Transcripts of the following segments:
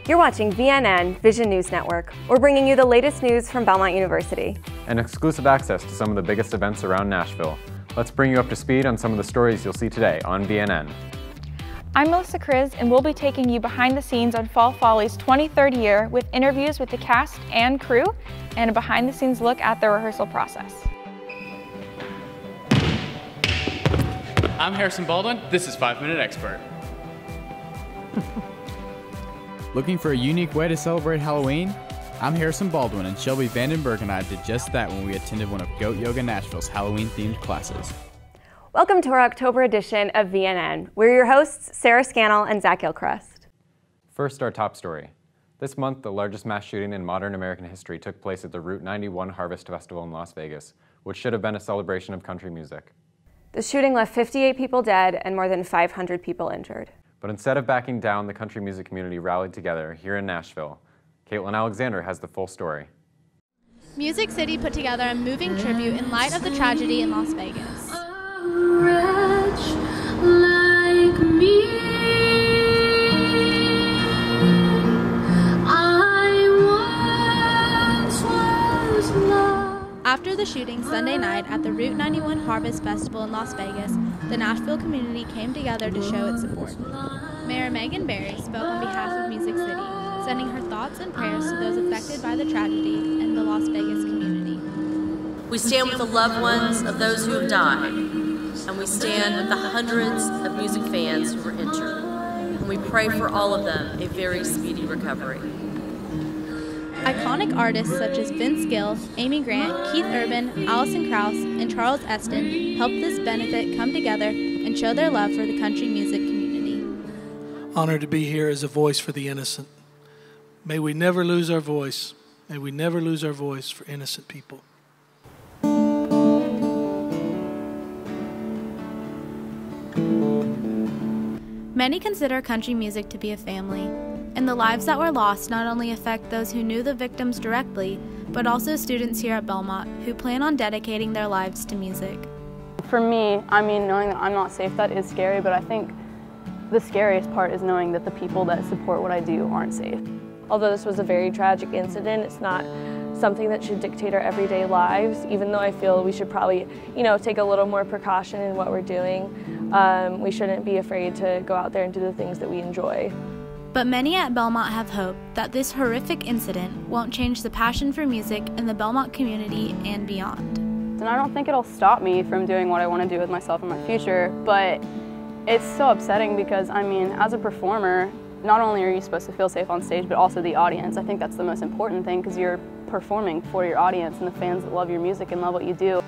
You're watching VNN, Vision News Network. We're bringing you the latest news from Belmont University. And exclusive access to some of the biggest events around Nashville. Let's bring you up to speed on some of the stories you'll see today on VNN. I'm Melissa Kriz, and we'll be taking you behind the scenes on Fall Follies' 23rd year with interviews with the cast and crew and a behind-the-scenes look at the rehearsal process. I'm Harrison Baldwin. This is 5 Minute Expert. Looking for a unique way to celebrate Halloween? I'm Harrison Baldwin, and Shelby Vandenberg and I did just that when we attended one of Yoga Nashville's Halloween-themed classes. Welcome to our October edition of VNN. We're your hosts, Sarah Scannell and Zach Gilchrist. First, our top story. This month, the largest mass shooting in modern American history took place at the Route 91 Harvest Festival in Las Vegas, which should have been a celebration of country music. The shooting left 58 people dead and more than 500 people injured. But instead of backing down, the country music community rallied together here in Nashville. Caitlin Alexander has the full story. Music City put together a moving tribute in light of the tragedy in Las Vegas. After the shooting Sunday night at the Route 91 Harvest Festival in Las Vegas, the Nashville community came together to show its support. Mayor Megan Barry spoke on behalf of Music City, sending her thoughts and prayers to those affected by the tragedy and the Las Vegas community. We stand with the loved ones of those who have died, and we stand with the hundreds of music fans who were injured, and we pray for all of them a very speedy recovery. Iconic artists such as Vince Gill, Amy Grant, Keith Urban, Alison Krauss, and Charles Esten helped this benefit come together and show their love for the country music community. Honored to be here as a voice for the innocent. May we never lose our voice. May we never lose our voice for innocent people. Many consider country music to be a family, and the lives that were lost not only affect those who knew the victims directly, but also students here at Belmont who plan on dedicating their lives to music. For me, knowing that I'm not safe, that is scary, but I think the scariest part is knowing that the people that support what I do aren't safe. Although this was a very tragic incident, it's not something that should dictate our everyday lives, even though I feel we should probably, take a little more precaution in what we're doing. We shouldn't be afraid to go out there and do the things that we enjoy. But many at Belmont have hope that this horrific incident won't change the passion for music in the Belmont community and beyond. And I don't think it'll stop me from doing what I want to do with myself in my future, but it's so upsetting because, as a performer, not only are you supposed to feel safe on stage, but also the audience. I think that's the most important thing because you're performing for your audience and the fans that love your music and love what you do.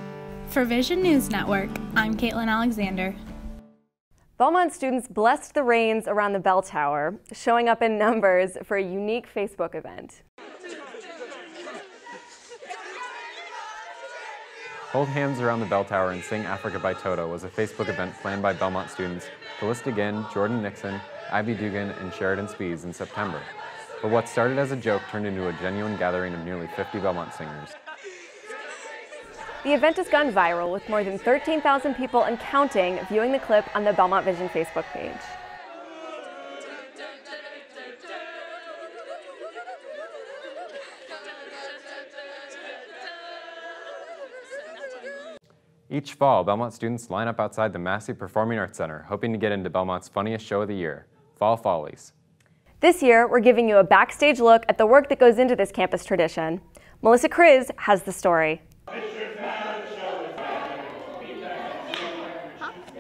For Vision News Network, I'm Caitlin Alexander. Belmont students blessed the rains around the bell tower, showing up in numbers for a unique Facebook event. Hold Hands Around the Bell Tower and Sing Africa by Toto was a Facebook event planned by Belmont students Callista Ginn, Jordan Nixon, Ivy Dugan, and Sheridan Spees in September. But what started as a joke turned into a genuine gathering of nearly 50 Belmont singers. The event has gone viral with more than 13,000 people and counting viewing the clip on the Belmont Vision Facebook page. Each fall, Belmont students line up outside the Massey Performing Arts Center, hoping to get into Belmont's funniest show of the year, Fall Follies. This year, we're giving you a backstage look at the work that goes into this campus tradition. Melissa Kriz has the story.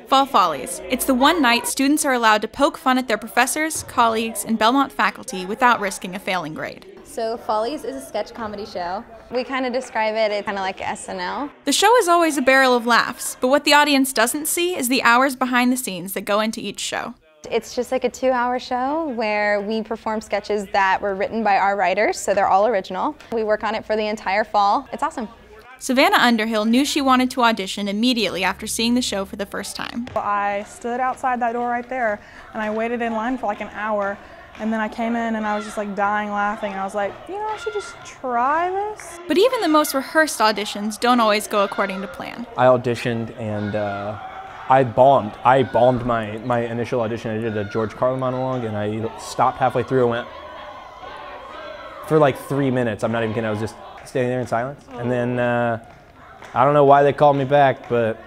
Fall Follies. It's the one night students are allowed to poke fun at their professors, colleagues, and Belmont faculty without risking a failing grade. So Follies is a sketch comedy show. We kind of describe it's kind of like SNL. The show is always a barrel of laughs, but what the audience doesn't see is the hours behind the scenes that go into each show. It's just like a 2-hour show where we perform sketches that were written by our writers, so they're all original. We work on it for the entire fall. It's awesome. Savannah Underhill knew she wanted to audition immediately after seeing the show for the first time. I stood outside that door right there and I waited in line for like an hour, and then I came in and I was just like dying laughing. I was like, I should just try this. But even the most rehearsed auditions don't always go according to plan. I auditioned and I bombed. I bombed my initial audition. I did a George Carlin monologue and I stopped halfway through and went, for like 3 minutes. I'm not even kidding. I was just standing there in silence. And then I don't know why they called me back, but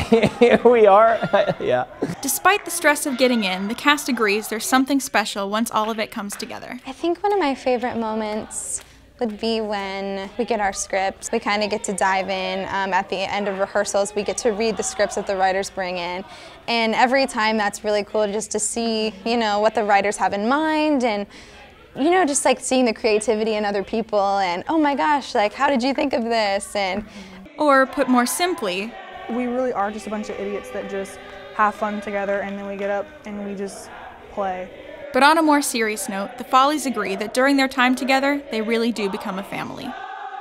here we are. Yeah. Despite the stress of getting in, the cast agrees there's something special once all of it comes together. I think one of my favorite moments would be when we get our scripts. We kind of get to dive in. At the end of rehearsals, we get to read the scripts that the writers bring in. And every time that's really cool just to see, you know, what the writers have in mind, and, you know, just like seeing the creativity in other people and, oh my gosh, like, how did you think of this? And or put more simply, we really are just a bunch of idiots that just have fun together, and then we get up and we just play. But on a more serious note, the Follies agree that during their time together, they really do become a family.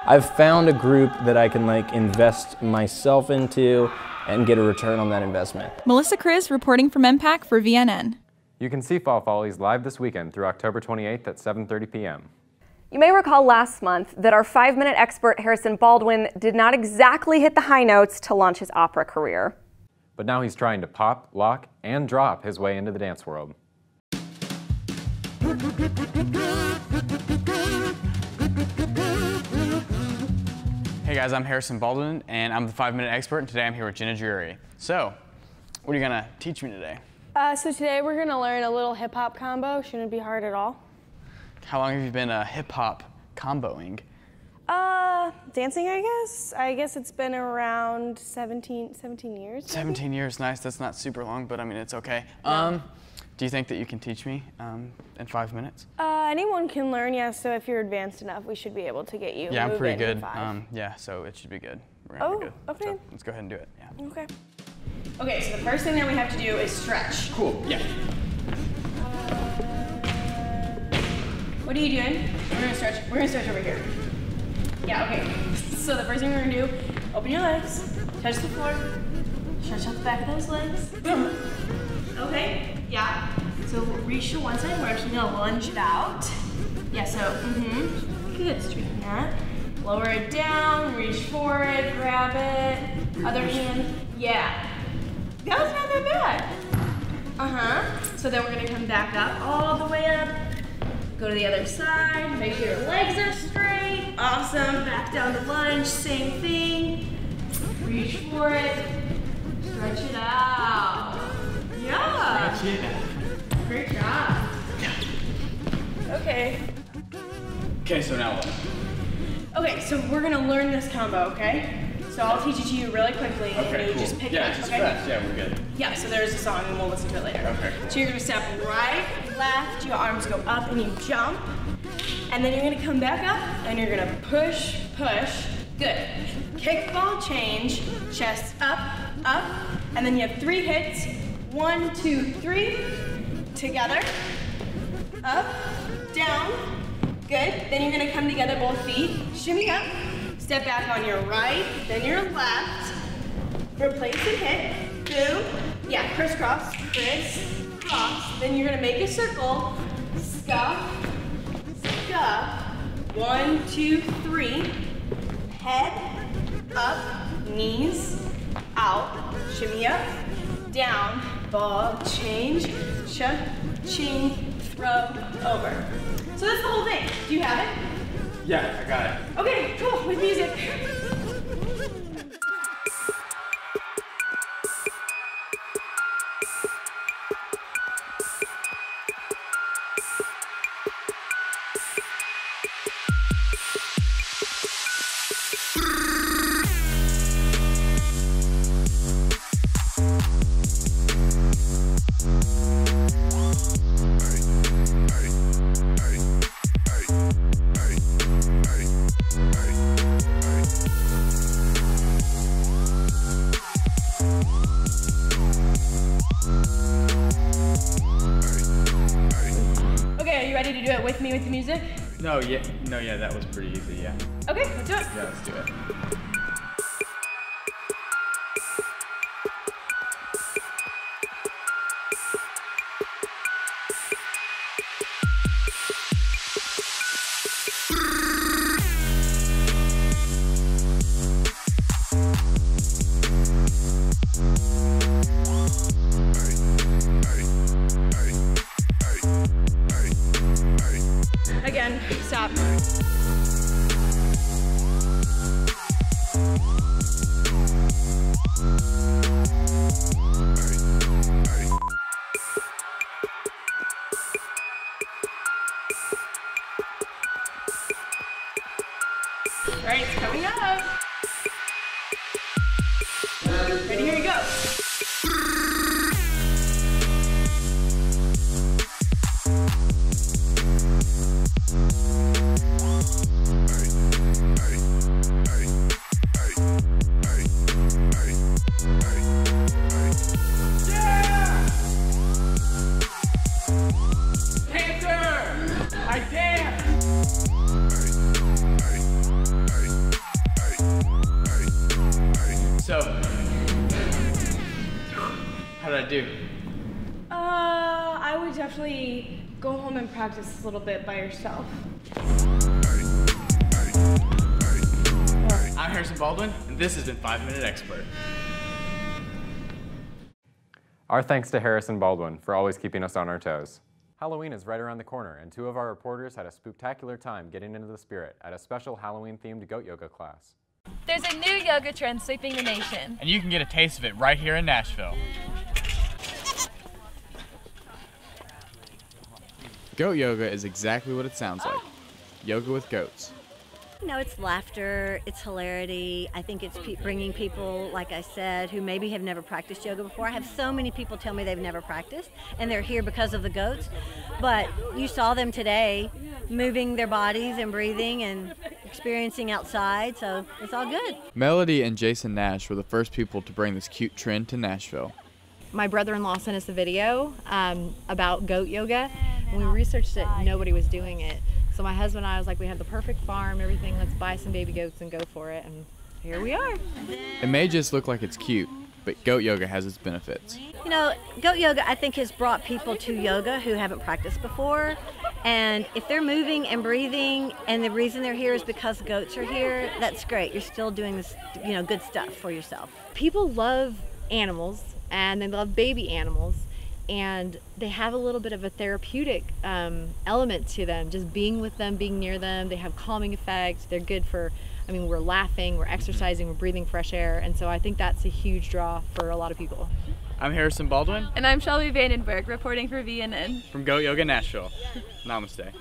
I've found a group that I can like invest myself into and get a return on that investment. Melissa Kriz reporting from MPAC for VNN. You can see Fall Follies live this weekend through October 28th at 7:30 p.m. You may recall last month that our 5-minute expert Harrison Baldwin did not exactly hit the high notes to launch his opera career. But now he's trying to pop, lock, and drop his way into the dance world. Hey guys, I'm Harrison Baldwin, and I'm the 5-minute expert, and today I'm here with Jenna Drury. So, what are you gonna teach me today? So today we're gonna learn a little hip-hop combo. Shouldn't be hard at all. How long have you been hip-hop comboing? Dancing, I guess. I guess it's been around 17 years. 17 years, nice. That's not super long, but I mean, it's okay. No. Do you think that you can teach me in 5 minutes? Anyone can learn, yes. So if you're advanced enough, we should be able to get you. Yeah, I'm pretty good. In 5. Yeah, so it should be good. We're gonna be good. Okay. So let's go ahead and do it. Yeah. Okay. Okay, so the first thing that we have to do is stretch. Cool. Yeah. What are you doing? We're gonna stretch. We're gonna stretch over here. Yeah. Okay. So the first thing we're gonna do: open your legs, touch the floor, stretch out the back of those legs. Boom. Okay. Yeah. So reach to one side. We're actually gonna lunge it out. Yeah. So. Good. Straighten that. Lower it down. Reach for it. Grab it. Other hand. Yeah. That was not that bad. So then we're gonna come back up, all the way up. Go to the other side, make sure your legs are straight. Awesome, back down to lunge, same thing. Reach for it, stretch it out. Yeah. Stretch it out. Great job. Okay. Okay, so now what? Okay, so we're gonna learn this combo, okay? So I'll teach it to you really quickly, and you just pick it up, just okay? fast. Yeah, we're good. Yeah, so there's a song, and we'll listen to it later. Okay, cool. So you're gonna step right, left, your arms go up, and you jump. And then you're gonna come back up, and you're gonna push, push. Good. Kickball change, chest up, up. And then you have 3 hits. 1, 2, 3. Together. Up, down. Good. Then you're gonna come together, both feet. Shimmy up. Step back on your right, then your left. Replace the hit. Boom. Yeah, crisscross. Criss, cross. Then you're gonna make a circle. Scuff. Scuff. 1, 2, 3. Head. Up. Knees. Out. Shimmy up. Down. Ball. Change. Cha-ching. Throw. Over. So that's the whole thing. Do you have it? Yeah, I got it. Okay, cool, with music. Ready to do it with me with the music? No, yeah, that was pretty easy, yeah. Okay, let's do it. Yeah, let's do it. again. Stop. All right, it's coming up. Ready, here you go. So, how did I do? I would definitely go home and practice a little bit by yourself. I'm Harrison Baldwin, and this has been 5 Minute Expert. Our thanks to Harrison Baldwin for always keeping us on our toes. Halloween is right around the corner, and 2 of our reporters had a spooktacular time getting into the spirit at a special Halloween-themed goat yoga class. There's a new yoga trend sweeping the nation. And you can get a taste of it right here in Nashville. Goat yoga is exactly what it sounds like. Yoga with goats. You know, it's laughter, it's hilarity. I think it's bringing people, like I said, who maybe have never practiced yoga before. I have so many people tell me they've never practiced, and they're here because of the goats. But you saw them today moving their bodies and breathing and experiencing outside, so it's all good. Melody and Jason Nash were the first people to bring this cute trend to Nashville. My brother-in-law sent us a video about goat yoga. When we researched it, nobody was doing it. So my husband and I was like, we have the perfect farm, everything, let's buy some baby goats and go for it, and here we are. It may just look like it's cute, but goat yoga has its benefits. You know, goat yoga, I think, has brought people to yoga who haven't practiced before, and if they're moving and breathing, and the reason they're here is because goats are here, that's great. You're still doing this, you know, good stuff for yourself. People love animals, and they love baby animals, and they have a little bit of a therapeutic element to them. Just being with them, being near them, they have calming effects. They're good for, I mean, we're laughing, we're exercising, we're breathing fresh air, and so I think that's a huge draw for a lot of people. I'm Harrison Baldwin. And I'm Shelby Vandenberg, reporting for VNN. From Goat Yoga Nashville. Namaste.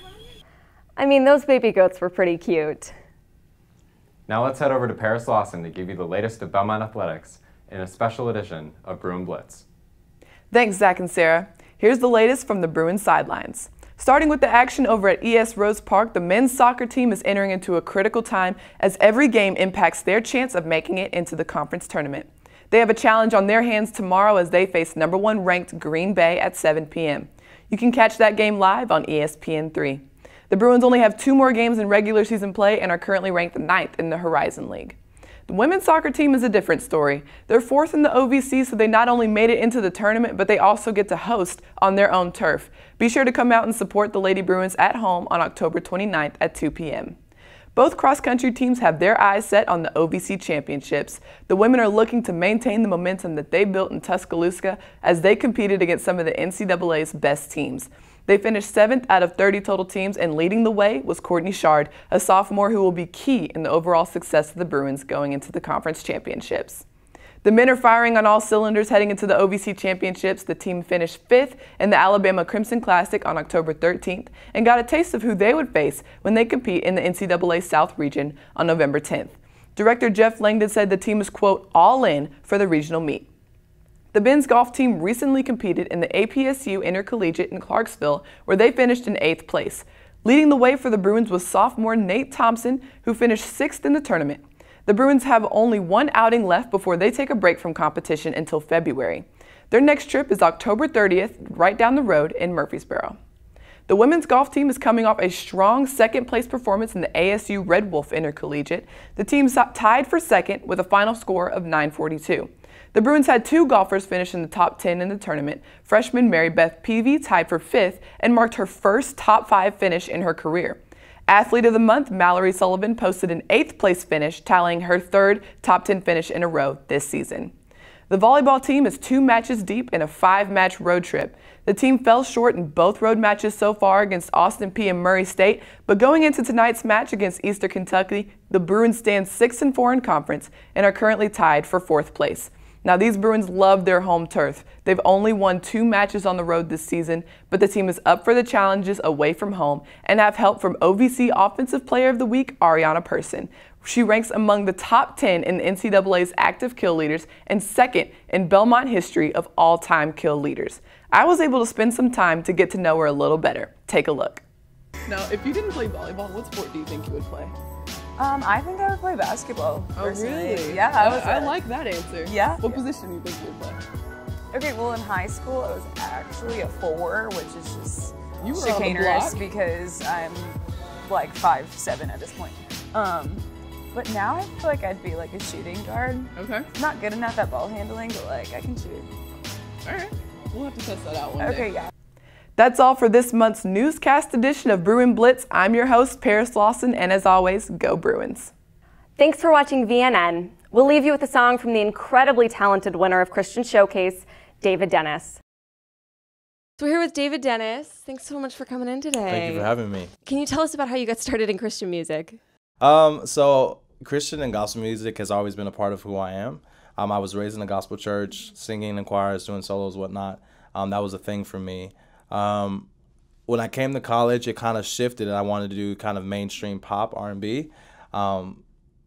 I mean, those baby goats were pretty cute. Now let's head over to Paris Lawson to give you the latest of Belmont athletics in a special edition of Bruin Blitz. Thanks, Zach and Sarah. Here's the latest from the Bruins sidelines. Starting with the action over at ES Rose Park, the men's soccer team is entering into a critical time as every game impacts their chance of making it into the conference tournament. They have a challenge on their hands tomorrow as they face #1 ranked Green Bay at 7 p.m. You can catch that game live on ESPN3. The Bruins only have 2 more games in regular season play and are currently ranked 9th in the Horizon League. The women's soccer team is a different story. They're 4th in the OVC, so they not only made it into the tournament, but they also get to host on their own turf. Be sure to come out and support the Lady Bruins at home on October 29th at 2 p.m. Both cross-country teams have their eyes set on the OVC championships. The women are looking to maintain the momentum that they built in Tuscaloosa as they competed against some of the NCAA's best teams. They finished 7th out of 30 total teams, and leading the way was Courtney Shard, a sophomore who will be key in the overall success of the Bruins going into the conference championships. The men are firing on all cylinders heading into the OVC championships. The team finished 5th in the Alabama Crimson Classic on October 13th and got a taste of who they would face when they compete in the NCAA South region on November 10th. Director Jeff Langdon said the team is, quote, all in for the regional meet. The men's golf team recently competed in the APSU Intercollegiate in Clarksville, where they finished in 8th place. Leading the way for the Bruins was sophomore Nate Thompson, who finished 6th in the tournament. The Bruins have only 1 outing left before they take a break from competition until February. Their next trip is October 30th, right down the road in Murfreesboro. The women's golf team is coming off a strong 2nd place performance in the ASU Red Wolf Intercollegiate. The team tied for 2nd with a final score of 942. The Bruins had 2 golfers finish in the top 10 in the tournament. Freshman Mary Beth Peavy tied for 5th and marked her first top 5 finish in her career. Athlete of the Month, Mallory Sullivan, posted an 8th place finish, tallying her 3rd top 10 finish in a row this season. The volleyball team is 2 matches deep in a 5-match road trip. The team fell short in both road matches so far against Austin Peay and Murray State, but going into tonight's match against Eastern Kentucky, the Bruins stand 6-4 in conference and are currently tied for 4th place. Now, these Bruins love their home turf. They've only won 2 matches on the road this season, but the team is up for the challenges away from home and have help from OVC Offensive Player of the Week, Ariana Person. She ranks among the top 10 in the NCAA's active kill leaders and 2nd in Belmont history of all-time kill leaders. I was able to spend some time to get to know her a little better. Take a look. Now, if you didn't play volleyball, what sport do you think you would play? I think I would play basketball. Oh, really? Yeah. I like that answer. Yeah. What position do you think you would play? Okay, well, in high school, I was actually a 4, which is just You were on the chicanerous block. because I'm like 5'7" at this point. But now I feel like I'd be like a shooting guard. Okay. Not good enough at ball handling, but like I can shoot. All right. We'll have to test that out one day. Okay, yeah. That's all for this month's newscast edition of Bruin Blitz. I'm your host, Paris Lawson, and as always, go Bruins. Thanks for watching VNN. We'll leave you with a song from the incredibly talented winner of Christian Showcase, David Dennis. So we're here with David Dennis. Thanks so much for coming in today. Thank you for having me. Can you tell us about how you got started in Christian music? So Christian and gospel music has always been a part of who I am. I was raised in a gospel church, singing in choirs, doing solos, whatnot. That was a thing for me. When I came to college, it kind of shifted, and I wanted to do kind of mainstream pop R&B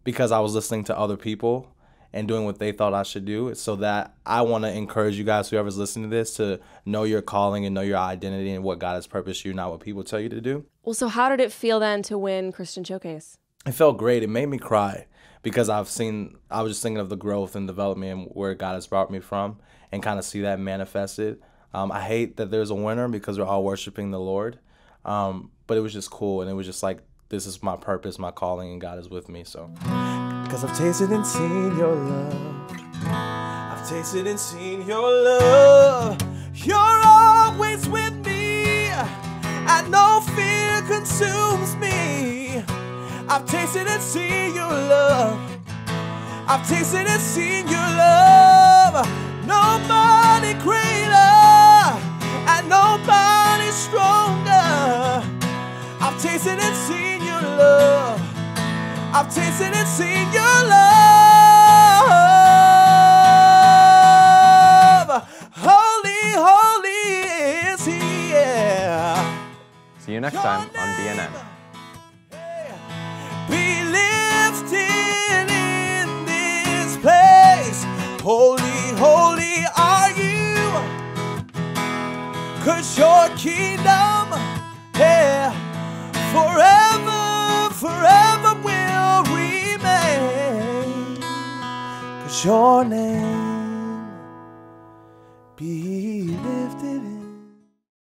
because I was listening to other people and doing what they thought I should do. So that I want to encourage you guys, whoever's listening to this, to know your calling and know your identity and what God has purposed you, not what people tell you to do. Well, so how did it feel then to win Christian Showcase? It felt great. It made me cry because I was just thinking of the growth and development and where God has brought me from and kind of see that manifested. I hate that there's a winner because we're all worshiping the Lord. But it was just cool, and it was just like, this is my purpose, my calling, and God is with me, so. Because I've tasted and seen your love. I've tasted and seen your love. You're always with me, and no fear consumes me. I've tasted and seen your love. I've tasted and seen your love. Nobody greater and nobody stronger. I've tasted and seen your love. I've tasted and seen your love. Holy, holy is he, yeah. See you next time on BNN. Be lifted in this place. Holy, holy are you. 'Cause your kingdom, yeah, forever, forever will remain. 'Cause your name be